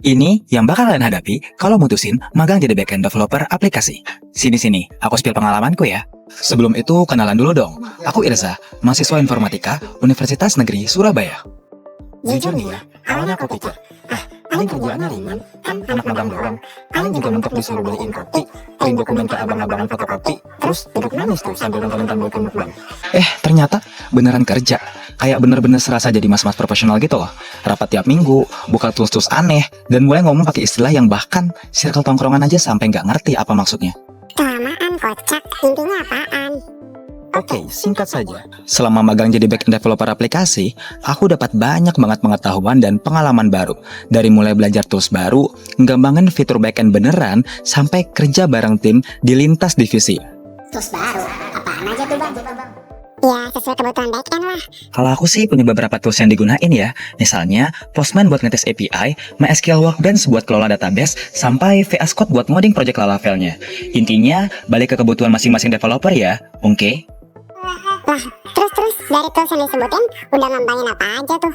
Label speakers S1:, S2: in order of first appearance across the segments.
S1: Ini yang bakal kalian hadapi kalau mutusin magang jadi backend developer aplikasi. Sini-sini, aku spill pengalamanku ya. Sebelum itu, kenalan dulu dong. Aku Irza, mahasiswa informatika Universitas Negeri Surabaya.
S2: Jujur nih ya, awalnya aku pikir, paling kerjaannya ringan, kan anak magang doang. Paling juga mentok disuruh beliin kopi, kirim dokumen ke abang-abangan fotokopi, terus duduk manis tuh sambil nontonin Tanbokin mukbang.
S1: Ternyata beneran kerja. Kayak bener-bener serasa jadi mas-mas profesional gitu loh. Rapat tiap minggu, buka tools-tools aneh, dan mulai ngomong pakai istilah yang bahkan circle tongkrongan aja sampai nggak ngerti apa maksudnya.
S2: Kelamaan kocak, intinya apaan?
S1: Oke, singkat saja. Selama magang jadi backend developer aplikasi, aku dapat banyak banget pengetahuan dan pengalaman baru. Dari mulai belajar tools baru, ngembangin fitur backend beneran, sampai kerja bareng tim di lintas divisi.
S2: Terus baru, apaan aja tuh bang? Ya, sesuai kebutuhan backend lah.
S1: Kalau aku sih punya beberapa tools yang digunain ya. Misalnya, Postman buat ngetes API, MySQL Workbench buat kelola database, sampai VS Code buat ngoding project Laravel-nya. Intinya, balik ke kebutuhan masing-masing developer ya, oke?
S2: Wah, terus dari tools yang disebutin, udah ngembangin apa aja tuh?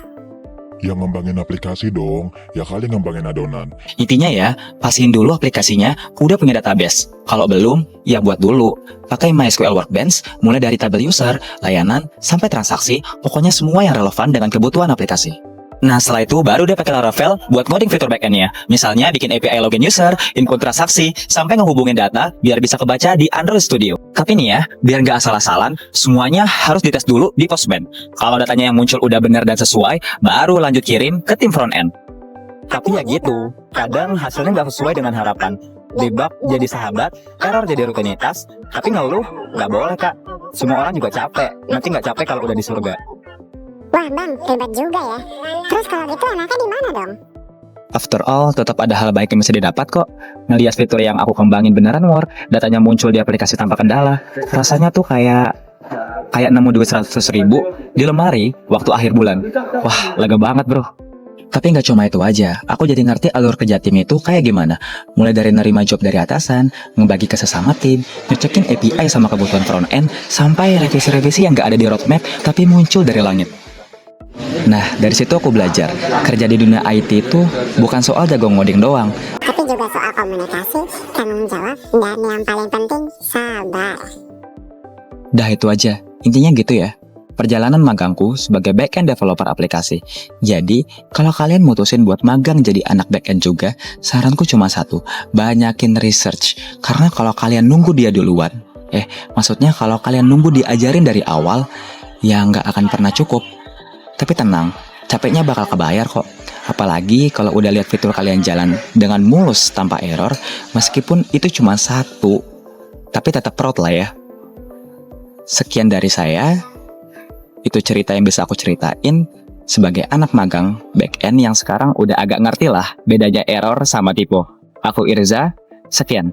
S3: Ya ngembangin aplikasi dong, ya kali ngembangin adonan.
S1: Intinya ya, pastiin dulu aplikasinya udah punya database. Kalau belum, ya buat dulu. Pakai MySQL Workbench, mulai dari tabel user, layanan, sampai transaksi, pokoknya semua yang relevan dengan kebutuhan aplikasi. Nah, setelah itu baru deh pakai Laravel buat ngoding fitur backend-nya. Misalnya bikin API login user, input transaksi, sampai ngehubungin data biar bisa kebaca di Android Studio. Tapi nih ya, biar nggak asal-asalan, semuanya harus dites dulu di Postman. Kalau datanya yang muncul udah benar dan sesuai, baru lanjut kirim ke tim front-end. Tapi ya gitu, kadang hasilnya nggak sesuai dengan harapan. Debug jadi sahabat, error jadi rutinitas, tapi ngeluh nggak boleh kak. Semua orang juga capek, nanti nggak capek kalau udah di surga.
S2: Wah bang, ribet juga ya. Terus kalau gitu enaknya di mana dong?
S1: After all, tetap ada hal baik yang bisa didapat kok. Ngeliat fitur yang aku kembangin beneran work, datanya muncul di aplikasi tanpa kendala. Rasanya tuh kayak nemu duit 100 ribu di lemari waktu akhir bulan. Wah, lega banget bro. Tapi nggak cuma itu aja, aku jadi ngerti alur kerja tim itu kayak gimana. Mulai dari nerima job dari atasan, ngebagi ke sesama tim, ngecekin API sama kebutuhan front end, sampai revisi-revisi yang nggak ada di roadmap tapi muncul dari langit. Nah, dari situ aku belajar, kerja di dunia IT itu bukan soal jago ngoding doang.
S2: Tapi juga soal komunikasi, tanggung jawab, dan yang paling penting, sabar.
S1: Dah itu aja, intinya gitu ya. Perjalanan magangku sebagai backend developer aplikasi. Jadi, kalau kalian mutusin buat magang jadi anak backend juga, saranku cuma satu, banyakin research. Karena kalau kalian nunggu dia duluan, maksudnya kalau kalian nunggu diajarin dari awal, ya nggak akan pernah cukup. Tapi tenang, capeknya bakal kebayar kok. Apalagi kalau udah lihat fitur kalian jalan dengan mulus tanpa error, meskipun itu cuma satu, tapi tetap proud lah ya. Sekian dari saya, itu cerita yang bisa aku ceritain sebagai anak magang backend yang sekarang udah agak ngerti lah bedanya error sama typo. Aku Irza, sekian.